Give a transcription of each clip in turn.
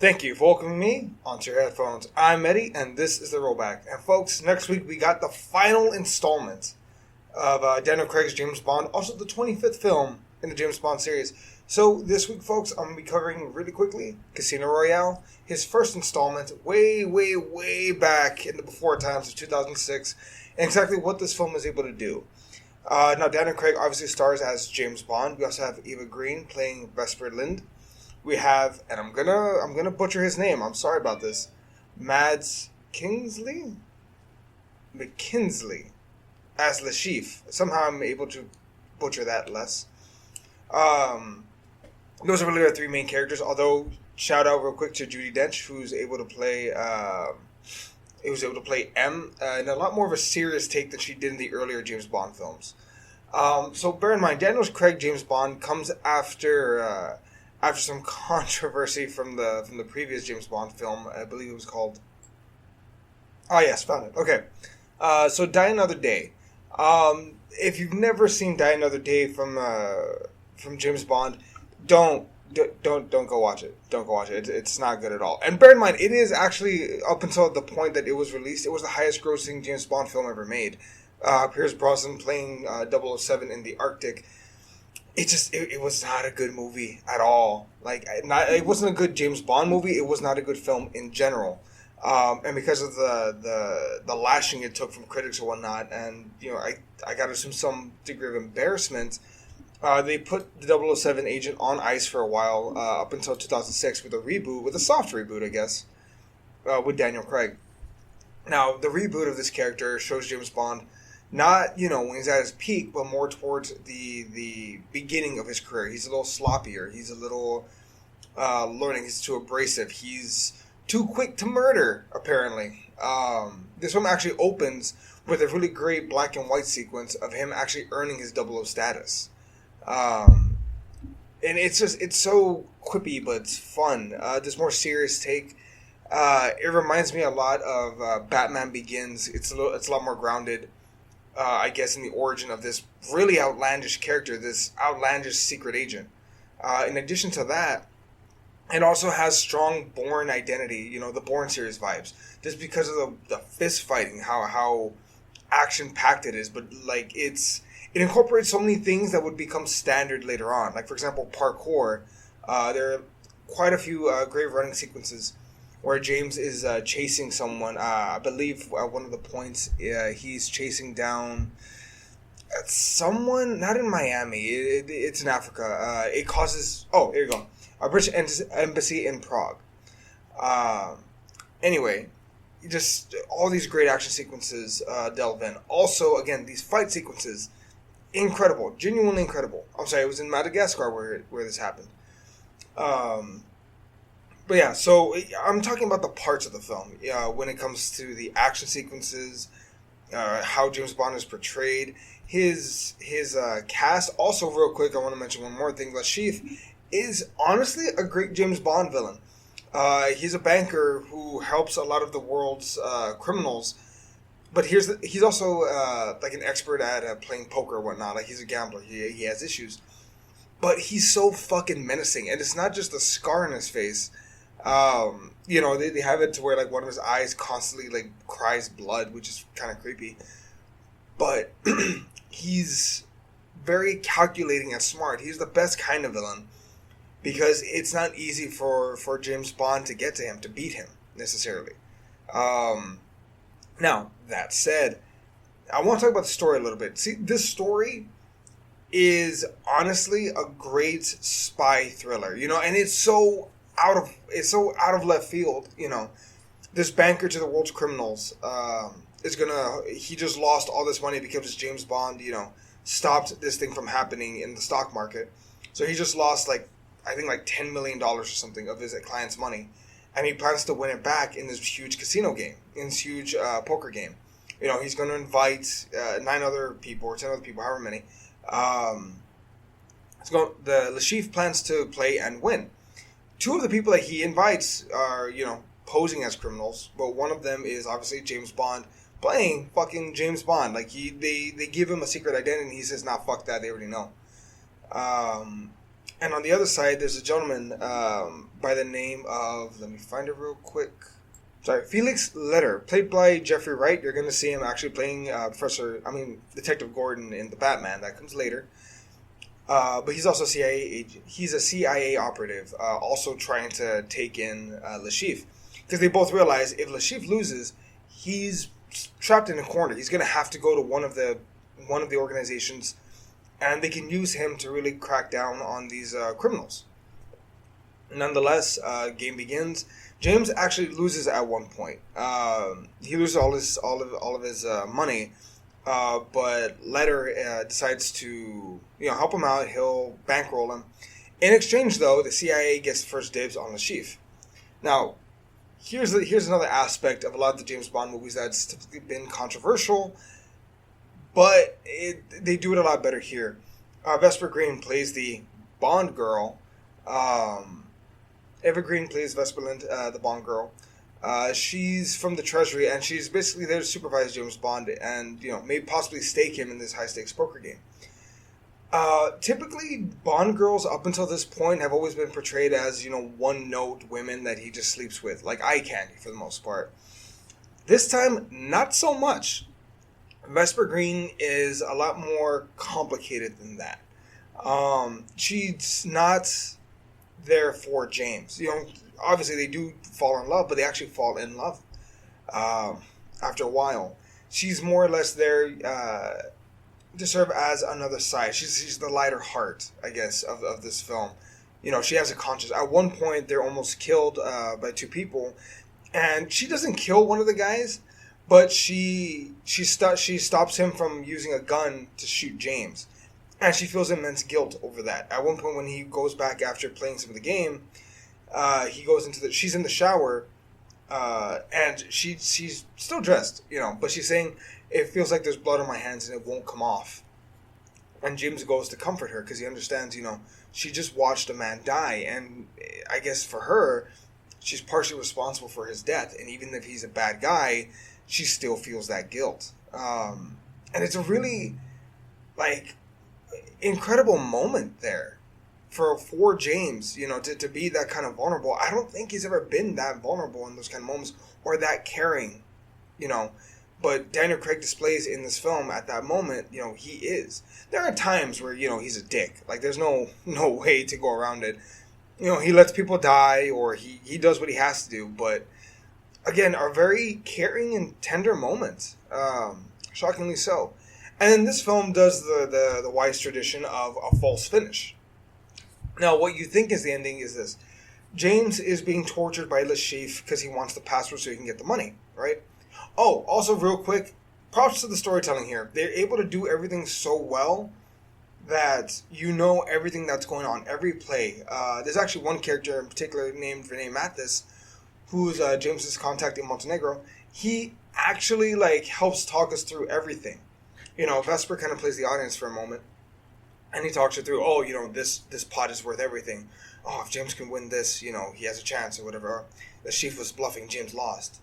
Thank you for welcoming me onto your headphones. I'm Eddie, and this is the Rollback. And folks, next week we got the final installment of Daniel Craig's James Bond, also the 25th film in the James Bond series. So this week, folks, I'm going to be covering really quickly Casino Royale, his first installment, way back in the before times of 2006, and exactly what this film is able to do. Now, Daniel Craig obviously stars as James Bond. We also have Eva Green playing Vesper Lind. We have, and I'm gonna butcher his name. I'm sorry about this. Mads McKinsley as Le Chiffre. Somehow I'm able to butcher that less. Those are really our three main characters. Although, shout out real quick to Judi Dench, who's able to play. M in a lot more of a serious take than she did in the earlier James Bond films. So bear in mind, Daniel Craig James Bond comes after some controversy from the previous James Bond film. I believe it was called... Oh, yes, found it. Okay. So Die Another Day. If you've never seen Die Another Day from James Bond, don't go watch it. Don't go watch it. It's not good at all. And bear in mind, it is actually, up until the point that it was released, it was the highest grossing James Bond film ever made. Pierce Brosnan playing 007 in the Arctic. It was not a good movie at all. It wasn't a good James Bond movie. It was not a good film in general. And because of the lashing it took from critics and whatnot, and I got to assume some degree of embarrassment, they put the 007 agent on ice for a while, up until 2006 with a soft reboot, I guess, with Daniel Craig. Now, the reboot of this character shows James Bond not, when he's at his peak, but more towards the beginning of his career. He's a little sloppier. He's a little learning. He's too abrasive. He's too quick to murder, apparently. This film actually opens with a really great black and white sequence of him actually earning his 00 status. And it's so quippy, but it's fun. This more serious take. It reminds me a lot of Batman Begins. It's a lot more grounded. I guess in the origin of this really outlandish character, this outlandish secret agent. In addition to that, it also has strong Bourne identity, the Bourne series vibes, just because of the fist fighting, how action packed it is. But it incorporates so many things that would become standard later on. Like, for example, parkour. There are quite a few great running sequences where James is chasing someone. I believe at one of the points he's chasing down someone, not in Miami. It's in Africa. It causes... Oh, here you go. A British embassy in Prague. Anyway, just all these great action sequences delve in. Also, again, these fight sequences, incredible. Genuinely incredible. I'm sorry, it was in Madagascar where this happened. But yeah, so I'm talking about the parts of the film. When it comes to the action sequences, how James Bond is portrayed, his cast. Also, real quick, I want to mention one more thing. Le Chiffre is honestly a great James Bond villain. He's a banker who helps a lot of the world's criminals. But he's also an expert at playing poker and whatnot. He's a gambler. He has issues. But he's so fucking menacing. And it's not just the scar in his face. They have it to where one of his eyes constantly cries blood, which is kind of creepy. But he's very calculating and smart. He's the best kind of villain because it's not easy for James Bond to get to him, to beat him necessarily. Now, that said, I want to talk about the story a little bit. See, this story is honestly a great spy thriller, and it's so out of left field. This banker to the world's criminals he just lost all this money because James Bond stopped this thing from happening in the stock market. So he just lost I think $10 million or something of his client's money, and he plans to win it back in this huge casino game, in this huge poker game. He's going to invite 9 other people or 10 other people, however many. The Le Chiffre plans to play and win. 2 of the people that he invites are, posing as criminals, but one of them is obviously James Bond playing fucking James Bond. They give him a secret identity and he says, nah, fuck that, they already know. And on the other side, there's a gentleman by the name of, let me find it real quick. Sorry, Felix Leiter, played by Jeffrey Wright. You're going to see him actually playing Detective Gordon in The Batman. That comes later. But he's also a CIA agent. He's a CIA operative, also trying to take in Lashif. Because they both realize if Lashif loses, he's trapped in a corner. He's going to have to go to one of the organizations, and they can use him to really crack down on these criminals. Nonetheless, game begins. James actually loses at one point. He loses all of his money, but Leiter decides to help him out. He'll bankroll him. In exchange, though, the CIA gets first dibs on Lashif. Now, here's another aspect of a lot of the James Bond movies that's typically been controversial, but they do it a lot better here. Vesper Green plays the Bond girl. Eva Green plays Vesper Lind, the Bond girl. She's from the Treasury, and she's basically there to supervise James Bond and maybe possibly stake him in this high-stakes poker game. Typically, Bond girls up until this point have always been portrayed as one-note women that he just sleeps with, like eye candy for the most part. This time, not so much. Vesper Green is a lot more complicated than that. She's not there for James. Obviously they do fall in love, but they actually fall in love after a while. She's more or less there to serve as another side. She's the lighter heart, I guess, of this film. She has a conscience. At one point, they're almost killed by two people, and she doesn't kill one of the guys, but she stops him from using a gun to shoot James. And she feels immense guilt over that. At one point, when he goes back after playing some of the game, he goes she's in the shower, and she's still dressed, but she's saying, it feels like there's blood on my hands and it won't come off. And James goes to comfort her because he understands, she just watched a man die, and I guess for her, she's partially responsible for his death, and even if he's a bad guy, she still feels that guilt. And it's a really, incredible moment there for James, to be that kind of vulnerable. I don't think he's ever been that vulnerable in those kind of moments, or that caring, But Daniel Craig displays in this film at that moment, he is. There are times where, he's a dick. There's no way to go around it. He lets people die, or he does what he has to do. But, again, are very caring and tender moments. Shockingly so. And then this film does the wise tradition of a false finish. Now, what you think is the ending is this. James is being tortured by Lashif because he wants the password so he can get the money, right? Oh, also real quick, props to the storytelling here. They're able to do everything so well that everything that's going on, every play. There's actually one character in particular named Rene Mathis, who's James's contact in Montenegro. He actually helps talk us through everything. Vesper kind of plays the audience for a moment, and he talks her through, this pot is worth everything. Oh, if James can win this, he has a chance or whatever. The chief was bluffing, James lost.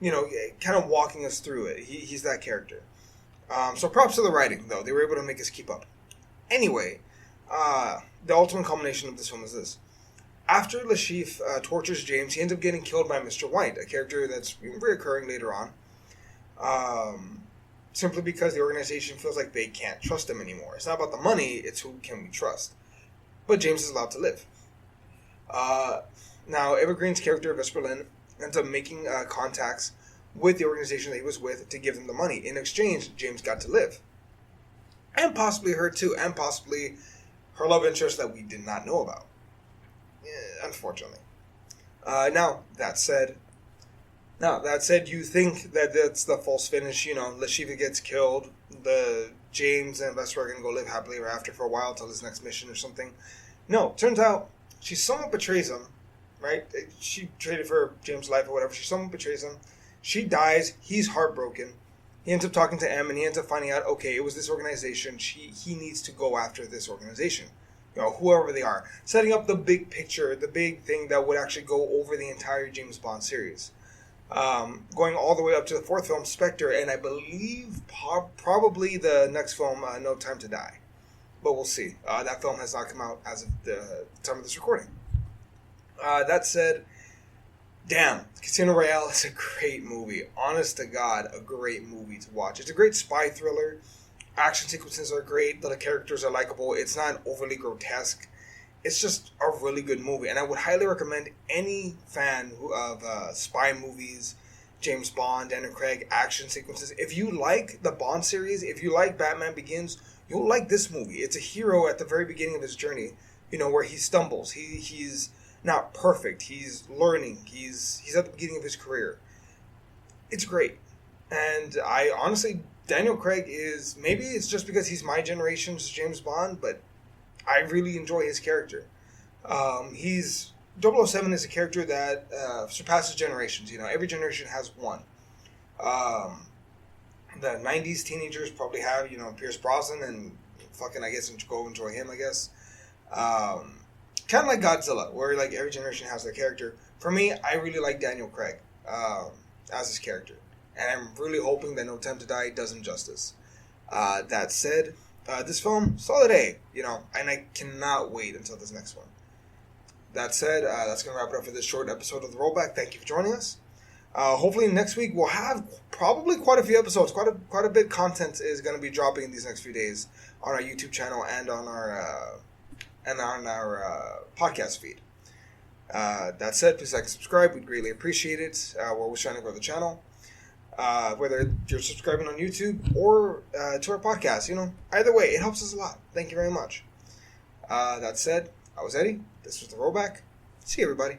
Kind of walking us through it. He's that character. So props to the writing, though. They were able to make us keep up. Anyway, the ultimate culmination of this film is this. After Lashif tortures James, he ends up getting killed by Mr. White, a character that's reoccurring later on. Simply because the organization feels like they can't trust him anymore. It's not about the money, it's who can we trust. But James is allowed to live. Now, Eva Green's character, Vesper Lind, ends up making contacts with the organization that he was with to give them the money. In exchange, James got to live. And possibly her too, and possibly her love interest that we did not know about. Unfortunately. Now, that said, you think that that's the false finish, Lashiva gets killed, the James and Vesper are going to go live happily ever after for a while till his next mission or something. No, turns out she somewhat betrays him, right? She traded for James' life or whatever. She somewhat betrays him. She dies. He's heartbroken. He ends up talking to M, and he ends up finding out, okay, it was this organization. He needs to go after this organization. Whoever they are. Setting up the big picture, the big thing that would actually go over the entire James Bond series. Going all the way up to the fourth film, Spectre, and I believe probably the next film, No Time to Die. but we'll see. That film has not come out as of the time of this recording. That said, damn, Casino Royale is a great movie. Honest to God, a great movie to watch. It's a great spy thriller. Action sequences are great. The characters are likable. It's not overly grotesque. It's just a really good movie. And I would highly recommend any fan of spy movies, James Bond, Daniel Craig, action sequences. If you like the Bond series, if you like Batman Begins, you'll like this movie. It's a hero at the very beginning of his journey, where he stumbles. He's not perfect. He's learning. He's at the beginning of his career. It's great. And I honestly, Daniel Craig is, maybe it's just because he's my generation's James Bond, but I really enjoy his character. 007 is a character that surpasses generations. Every generation has one. The 90s teenagers probably have, Pierce Brosnan, and fucking, I guess, go enjoy him, I guess. Kind of like Godzilla, where like every generation has their character. For me, I really like Daniel Craig as his character. And I'm really hoping that No Time to Die does him justice. That said, this film, solid A, and I cannot wait until this next one. That said, that's going to wrap it up for this short episode of The Rollback. Thank you for joining us. Hopefully next week we'll have probably quite a few episodes. Quite a bit of content is going to be dropping in these next few days on our YouTube channel and on our podcast feed. That said, please like and subscribe. We'd greatly appreciate it. We're always trying to grow the channel. Whether you're subscribing on YouTube or to our podcast, either way, it helps us a lot. Thank you very much. That said, I was Eddie. This was The Rollback. See you, everybody.